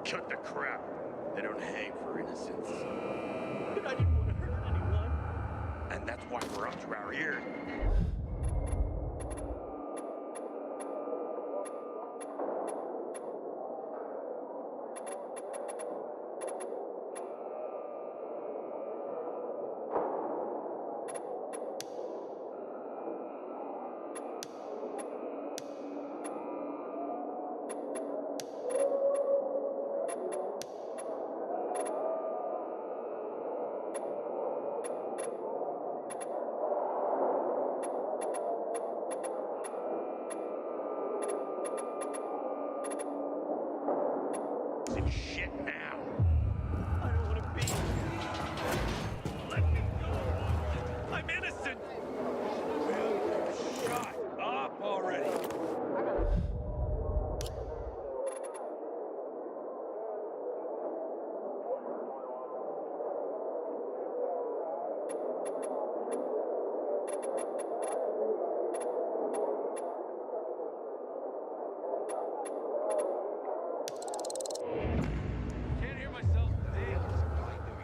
Cut the crap. They don't hang for innocence. But I didn't want to hurt anyone. And that's why we're up to our ears. Shit now. I don't want to be here. Let me go. I'm innocent. Will you shut up already? Can't hear myself.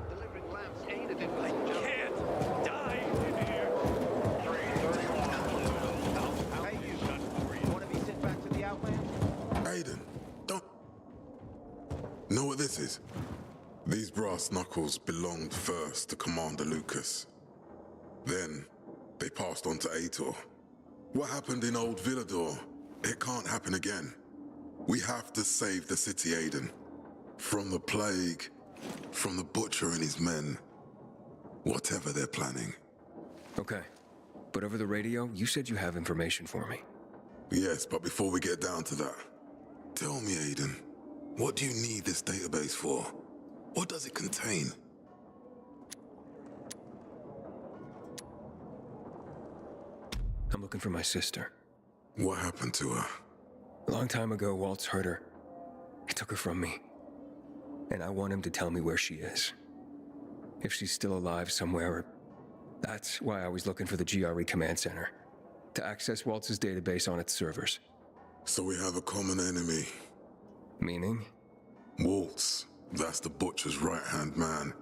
Delivering lamps ain't a bit like can't die in here. Hey, you. Want to be sent back to the Outland? Aiden, don't... Know what this is? These brass knuckles belonged first to Commander Lucas. Then, they passed on to Aitor. What happened in Old Villador, it can't happen again. We have to save the city, Aiden. From the plague, from the Butcher and his men. Whatever they're planning. Okay. But over the radio, you said you have information for me. Yes, but before we get down to that, tell me, Aiden, what do you need this database for? What does it contain? I'm looking for my sister. What happened to her? A long time ago, Waltz hurt her. He took her from me. And I want him to tell me where she is. If she's still alive somewhere. That's why I was looking for the GRE command center. To access Waltz's database on its servers. So we have a common enemy. Meaning? Waltz. That's the Butcher's right-hand man.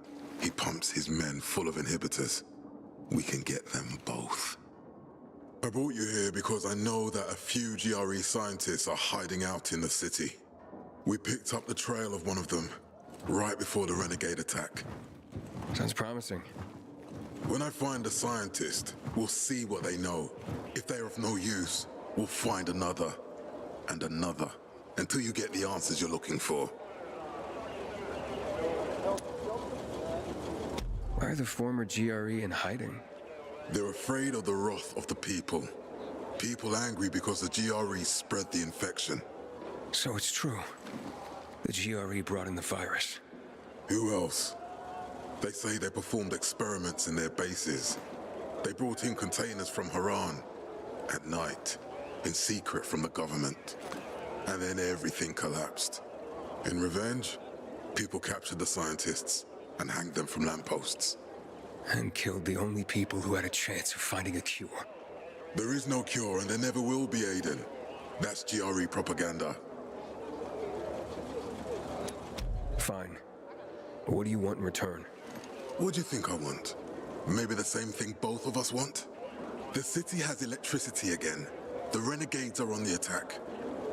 He pumps his men full of inhibitors. We can get them both. I brought you here because I know that a few GRE scientists are hiding out in the city. We picked up the trail of one of them, right before the Renegade attack. Sounds promising. When I find a scientist, we'll see what they know. If they're of no use, we'll find another, and another, until you get the answers you're looking for. Why are the former GRE in hiding? They're afraid of the wrath of the people. People angry because the GRE spread the infection. So it's true. The GRE brought in the virus. Who else? They say they performed experiments in their bases. They brought in containers from Haran at night, in secret from the government. And then everything collapsed. In revenge, people captured the scientists and hanged them from lampposts. And killed the only people who had a chance of finding a cure. There is no cure and there never will be, Aiden. That's GRE propaganda. Fine. But what do you want in return? What do you think I want? Maybe the same thing both of us want? The city has electricity again. The renegades are on the attack.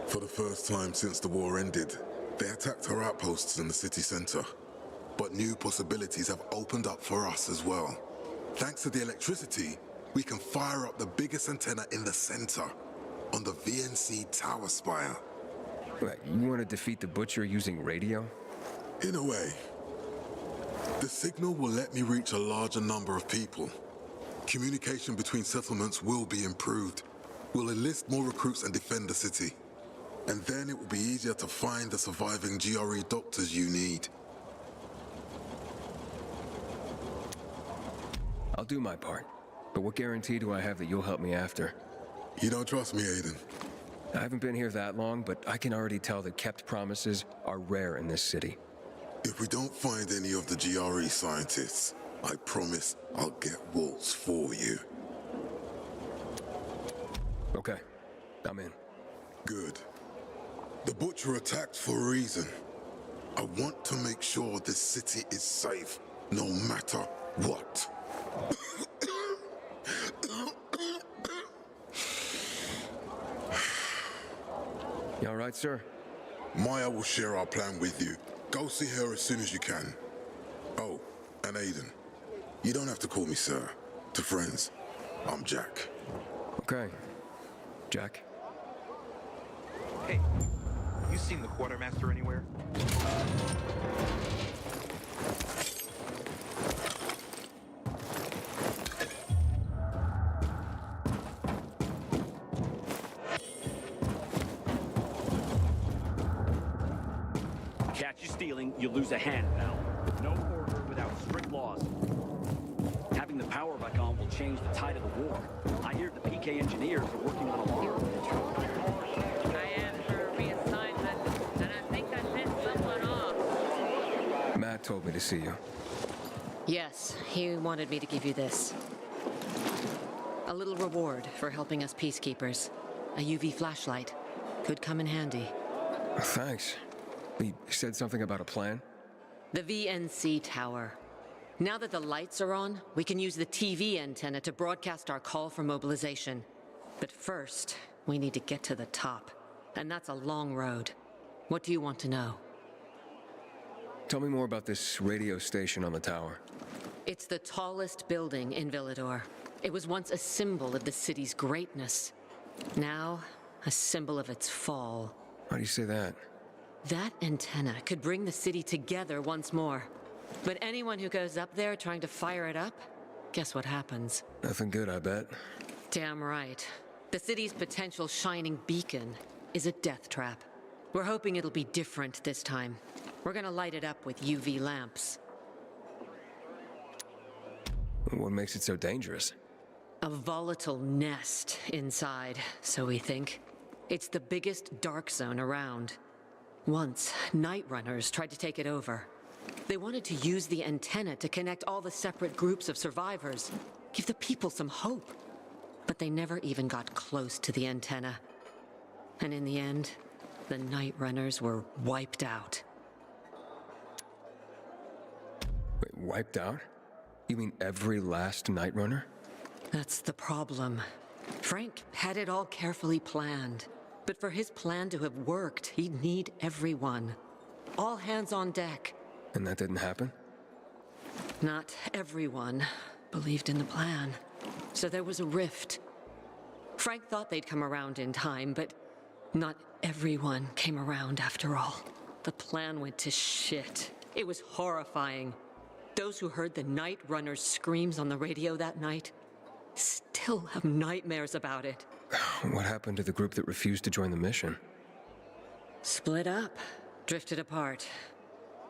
For the first time since the war ended, they attacked our outposts in the city center. But new possibilities have opened up for us as well. Thanks to the electricity, we can fire up the biggest antenna in the center, on the VNC tower spire. What, you want to defeat the Butcher using radio? In a way. The signal will let me reach a larger number of people. Communication between settlements will be improved. We'll enlist more recruits and defend the city. And then it will be easier to find the surviving GRE doctors you need. I'll do my part. But what guarantee do I have that you'll help me after? You don't trust me, Aiden? I haven't been here that long, but I can already tell that kept promises are rare in this city. If we don't find any of the GRE scientists, I promise I'll get Waltz for you. Okay, I'm in. Good. The Butcher attacked for a reason. I want to make sure this city is safe, no matter what. You all right, sir? Maya will share our plan with you. Go see her as soon as you can. Oh, and Aiden. You don't have to call me sir. To friends, I'm Jack. Okay. Jack? Hey, you seen the quartermaster anywhere? Catch you stealing, you lose a hand, pal. No order without strict laws. Having the power back on will change the tide of the war. I hear the PK engineers are working on a long patrol. I am for reassignment, and I think I pissed someone off. Matt told me to see you. Yes, he wanted me to give you this. A little reward for helping us peacekeepers. A UV flashlight. Could come in handy. Thanks. He said something about a plan? The VNC tower. Now that the lights are on, we can use the TV antenna to broadcast our call for mobilization. But first, we need to get to the top. And that's a long road. What do you want to know? Tell me more about this radio station on the tower. It's the tallest building in Villador. It was once a symbol of the city's greatness. Now, a symbol of its fall. Why do you say that? That antenna could bring the city together once more. But anyone who goes up there trying to fire it up, guess what happens? Nothing good, I bet. Damn right. The city's potential shining beacon is a death trap. We're hoping it'll be different this time. We're gonna light it up with UV lamps. What makes it so dangerous? A volatile nest inside, so we think. It's the biggest dark zone around. Once, night runners tried to take it over. They wanted to use the antenna to connect all the separate groups of survivors, give the people some hope. But they never even got close to the antenna. And in the end, the night runners were wiped out. Wait, wiped out? You mean every last Night Runner? That's the problem. Frank had it all carefully planned. But for his plan to have worked, he'd need everyone. All hands on deck. And that didn't happen? Not everyone believed in the plan. So there was a rift. Frank thought they'd come around in time, but not everyone came around after all. The plan went to shit. It was horrifying. Those who heard the Night Runner's screams on the radio that night still have nightmares about it. What happened to the group that refused to join the mission? Split up, drifted apart.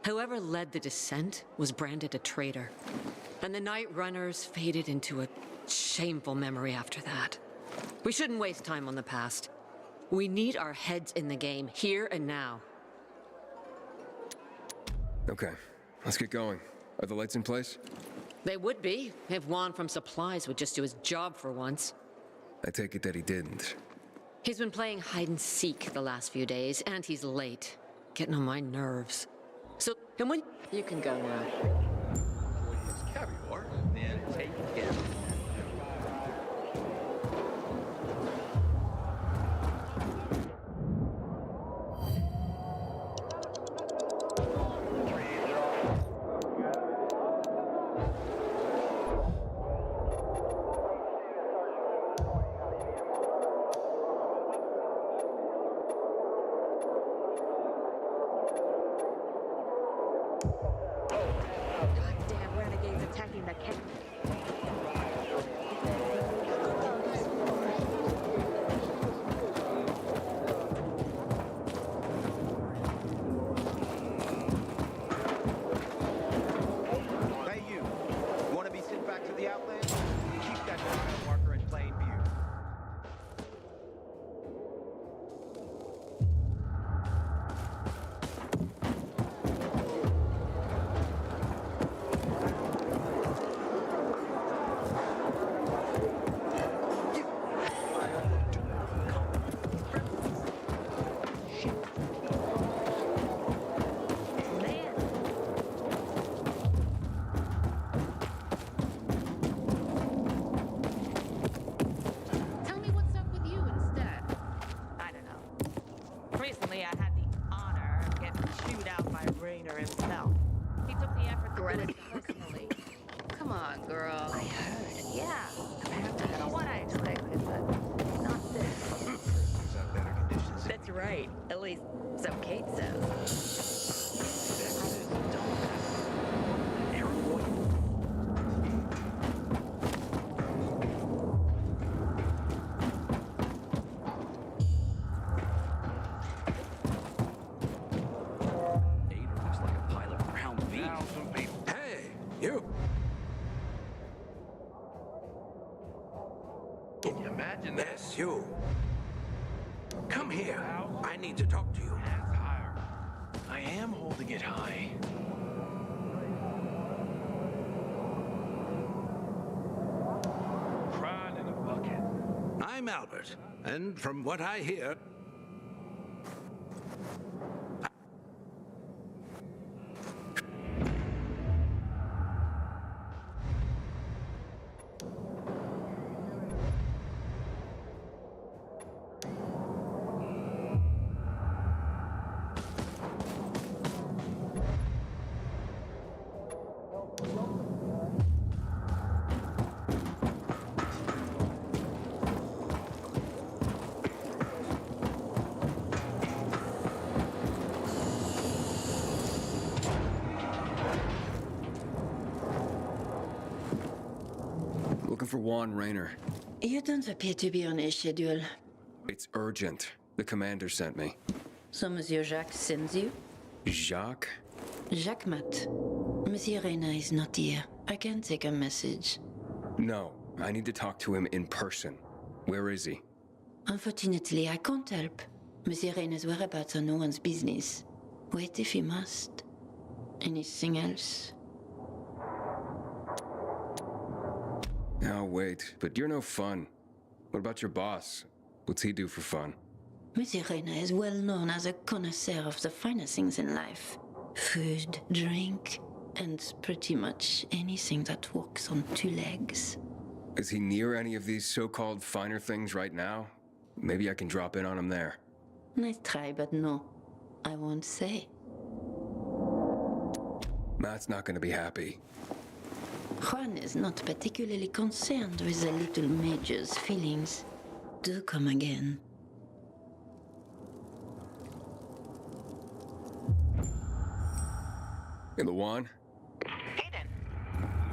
Whoever led the descent was branded a traitor. And the Night Runners faded into a shameful memory after that. We shouldn't waste time on the past. We need our heads in the game, here and now. Okay, let's get going. Are the lights in place? They would be, if Juan from Supplies would just do his job for once. I take it that he didn't. He's been playing hide and seek the last few days, and he's late. Getting on my nerves. So, and when you can go now. Caviar, then take care. Goddamn renegades attacking the camp. Hey, you. Want to be sent back to the Outland? Keep that mile marker in plain view. chewed out by Raynor himself. He took the effort to do it personally. Come on, girl. I heard. Yeah. I don't know what I expected, but not this. He's on better conditions. That's right. At least, so Kate says. Looks like a pile of ground beef. Hey, you! Can you imagine that? Yes, you. Come here. I need to talk to you. Hands higher. I am holding it high. Crying in a bucket. I'm Albert, and from what I hear, Looking for Juan Raynor. You don't appear to be on a schedule. It's urgent. The commander sent me. So Monsieur Jacques sends you? Jacques? Jacques Mat. Monsieur Reyna is not here. I can take a message. No, I need to talk to him in person. Where is he? Unfortunately, I can't help. Monsieur Reyna's whereabouts are no one's business. Wait if you must. Anything else? I'll wait, but you're no fun. What about your boss? What's he do for fun? Monsieur Reyna is well known as a connoisseur of the finer things in life. Food, drink, and pretty much anything that walks on two legs. Is he near any of these so-called finer things right now? Maybe I can drop in on him there. Nice try, but no. I won't say. Matt's not gonna be happy. Juan is not particularly concerned with the little major's feelings. Do come again. In the Juan? Hayden,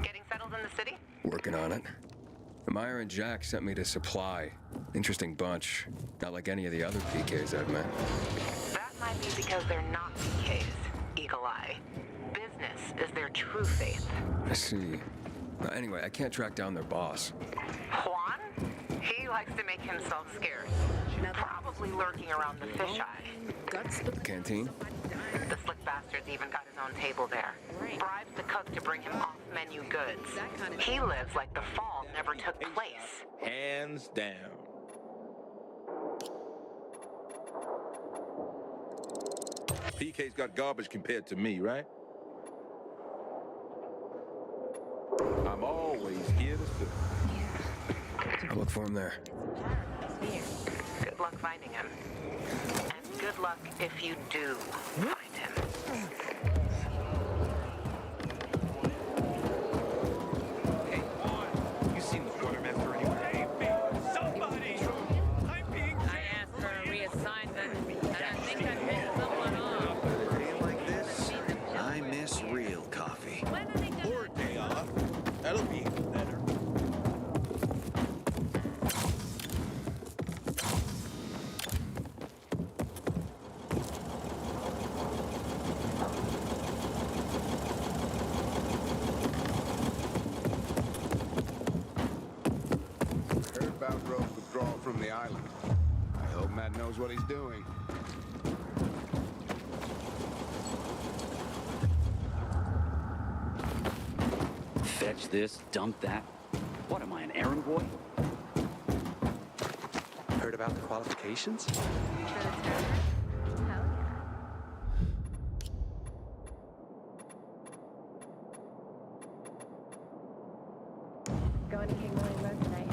getting settled in the city? Working on it. Meyer and Jack sent me to Supply. Interesting bunch. Not like any of the other PKs I've met. That might be because they're not PKs, Eagle Eye. Business is their true faith. I see. Anyway, I can't track down their boss. Juan? He likes to make himself scarce. Probably lurking around the fisheye. The canteen? The slick bastard's even got his own table there. Bribes the cook to bring him off-menu goods. He lives like the fall never took place. Hands down. PK's got garbage compared to me, right? I'm always here to serve. I'll look for him there. Good luck finding him. And good luck if you do find him. Hey, Juan, you seen the quartermaster anywhere? Hey, somebody! I'm being I asked for a reassignment, and I think I pissed someone off. A day like this, I miss real coffee. Or a day off. That'll be even better. Heard about Rogue's withdrawal from the island. I hope Matt knows what he's doing. Fetch this, dump that. What am I, an errand boy? Heard about the qualifications? Going to King William Road tonight.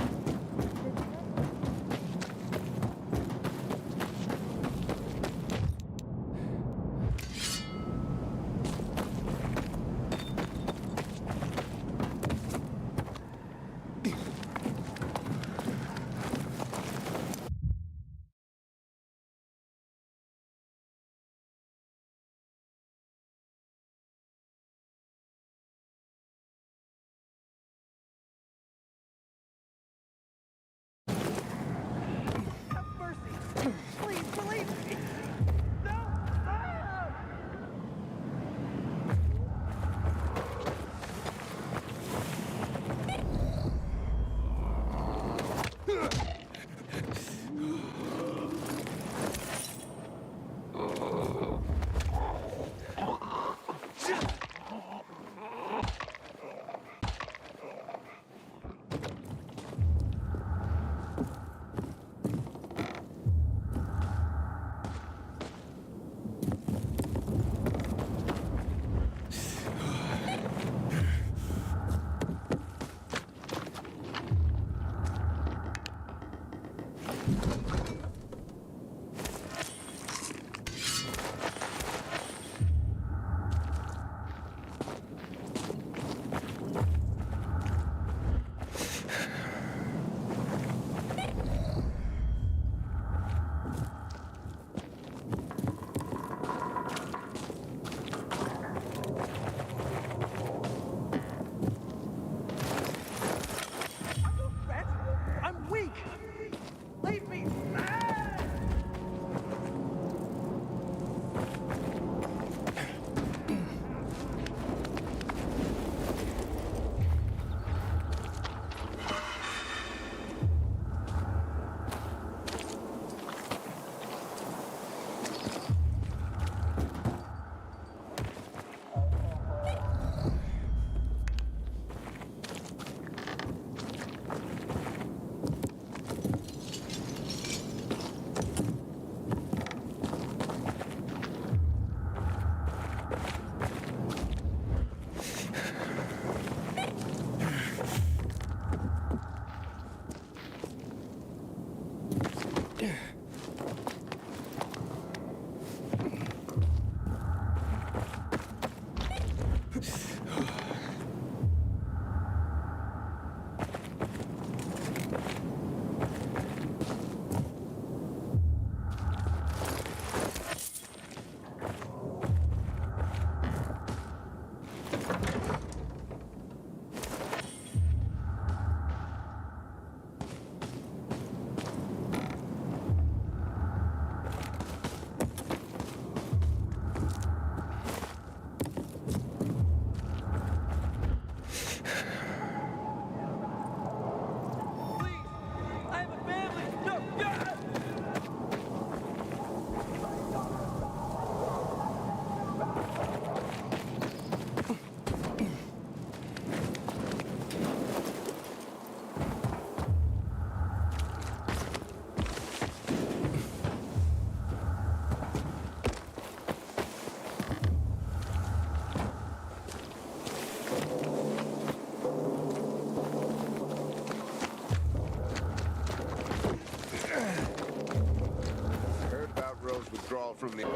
Withdrawal from the...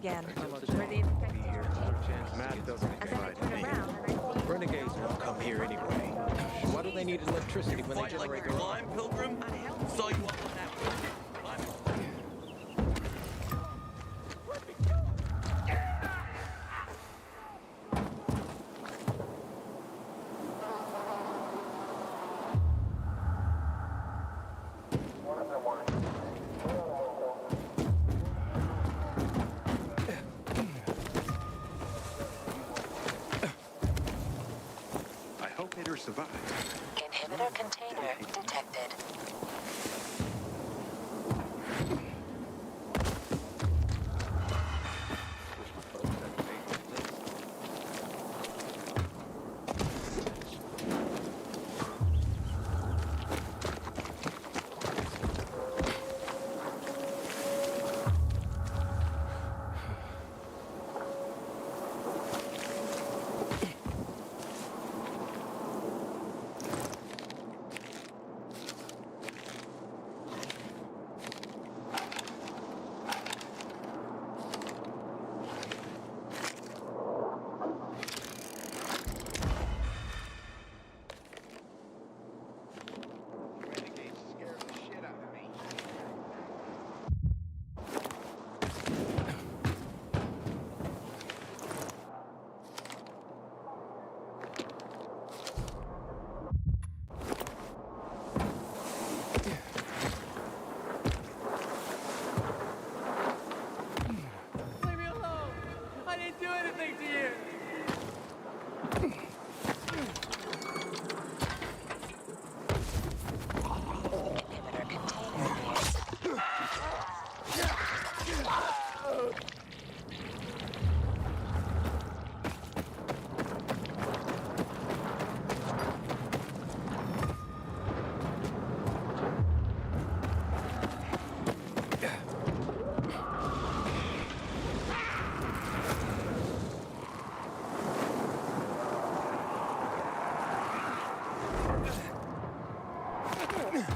again. Matt doesn't And then I invite turn me. around and I see... Renegades won't come here anyway. Why do they need electricity when they generate their own? Pilgrim? Saw you up on that. I hope Hader survived. Inhibitor container detected. Renegades scare the shit out of me. Leave me alone! I didn't do anything to you! Inhibitor container near.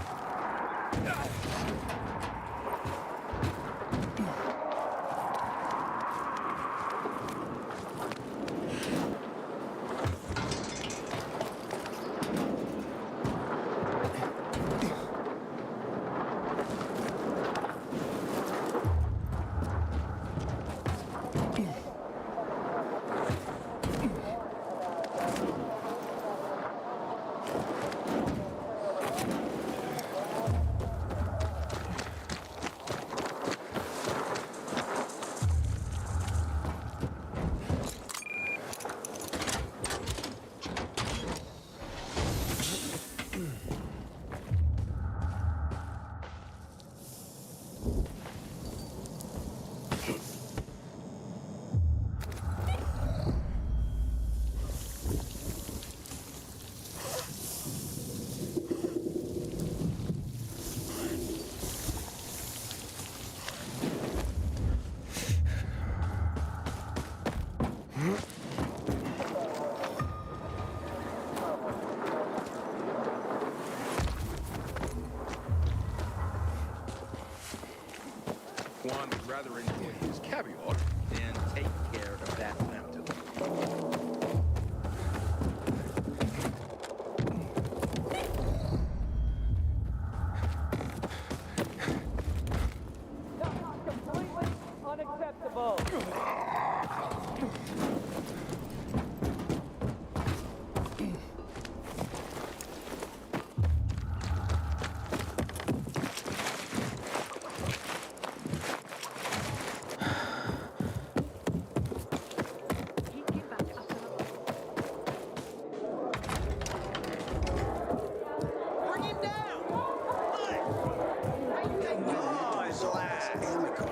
Juan would rather enjoy his caviar than take care of that mountain. Completely unacceptable!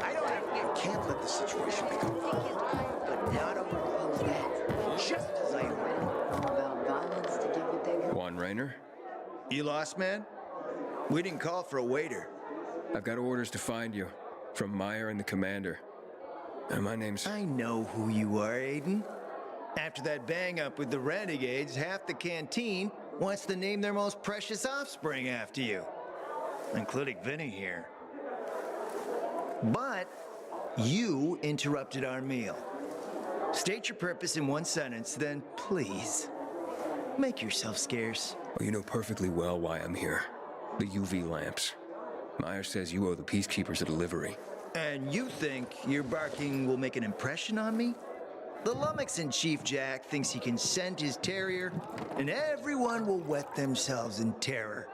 I don't have to. Can't let the situation become but not overcome that. Just as I About violence to give what they want. Juan Raynor? You lost, man? We didn't call for a waiter. I've got orders to find you. From Meyer and the commander. And my name's... I know who you are, Aiden. After that bang-up with the Renegades, half the canteen wants to name their most precious offspring after you. Including Vinny here. But You interrupted our meal. State your purpose in one sentence, then please, make yourself scarce. Well, you know perfectly well why I'm here. The UV lamps. Meyer says you owe the Peacekeepers a delivery. And you think your barking will make an impression on me? The Lummox-in-Chief Jack thinks he can send his terrier, and everyone will wet themselves in terror.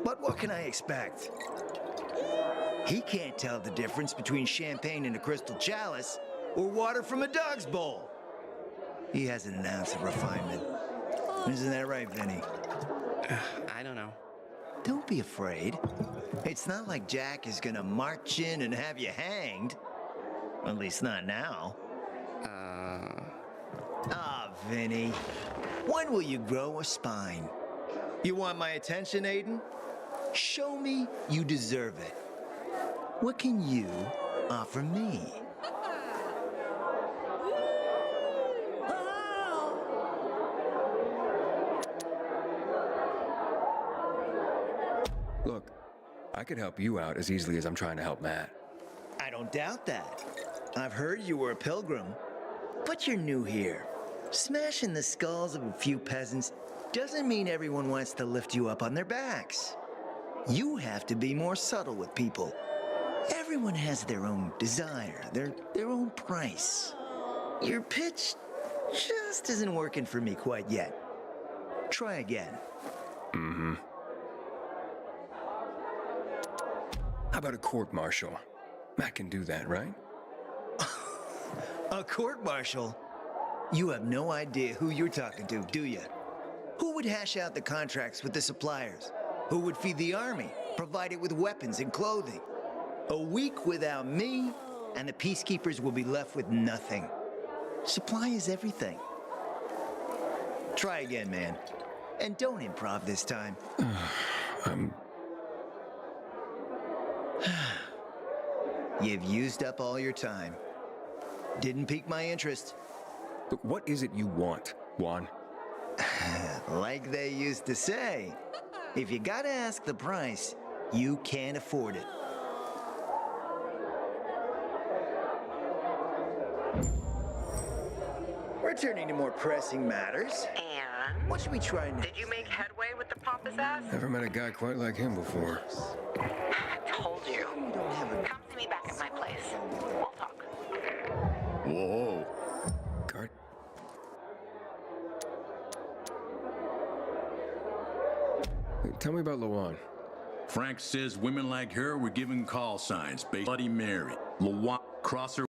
But what can I expect? He can't tell the difference between champagne in a crystal chalice or water from a dog's bowl. He hasn't an ounce of refinement. Isn't that right, Vinny? I don't know. Don't be afraid. It's not like Jack is gonna march in and have you hanged. At least not now. Vinny. When will you grow a spine? You want my attention, Aiden? Show me you deserve it. What can you offer me? Look, I could help you out as easily as I'm trying to help Matt. I don't doubt that. I've heard you were a pilgrim, but you're new here. Smashing the skulls of a few peasants doesn't mean everyone wants to lift you up on their backs. You have to be more subtle with people. Everyone has their own desire, their own price. Your pitch just isn't working for me quite yet. Try again. Mm-hmm. How about a court-martial? Matt can do that, right? A court-martial? You have no idea who you're talking to, do you? Who would hash out the contracts with the suppliers? Who would feed the army, provide it with weapons and clothing? A week without me, and the Peacekeepers will be left with nothing. Supply is everything. Try again, man. And don't improv this time. You've used up all your time. Didn't pique my interest. But what is it you want, Juan? Like they used to say, if you gotta ask the price, you can't afford it. Returning to more pressing matters. And? What should we try next? Did you make headway with the pompous ass? Never met a guy quite like him before. I told you. Come see me back at my place. We'll talk. Whoa. Guard. Tell me about Lawan. Frank says women like her were given call signs based on Bloody Mary. Lawan crosser.